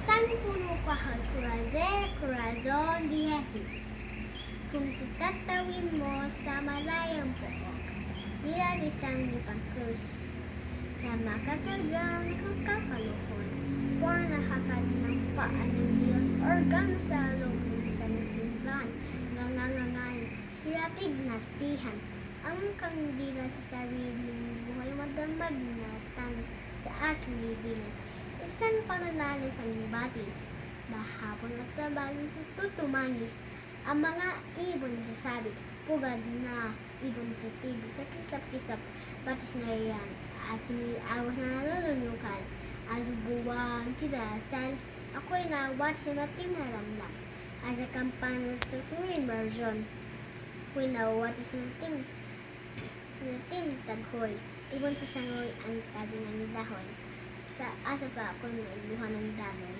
San puno kahal corazon de Jesus. Kung titatawin mo sa malayang pook, nilalisang ni Pangkrus. Sa makatagang kakaluhon, por nakakalinangpaan ng Diyos, organo sa loob ng isang simbahan, nangangangain, silapig na tihan, ang kandila sa sariling buhay, madamag na tanong sa aking libigan. Isang pananalis ang batis, bahapon at tabagin sa tutumangis, ang mga ibon sasabi, pugad na ibon titibig sa kisap-kisap, batis na iyan, asimi awas na nalulunukan, as buwang kidasal, ako'y nawat sa nating naramdam, as a kampana sa Korean version, ako'y nawat sa nating taghoy, ibon sa sangoy ang tabi ng dahon, sa asa pa ako'y naibuhan ng dahon.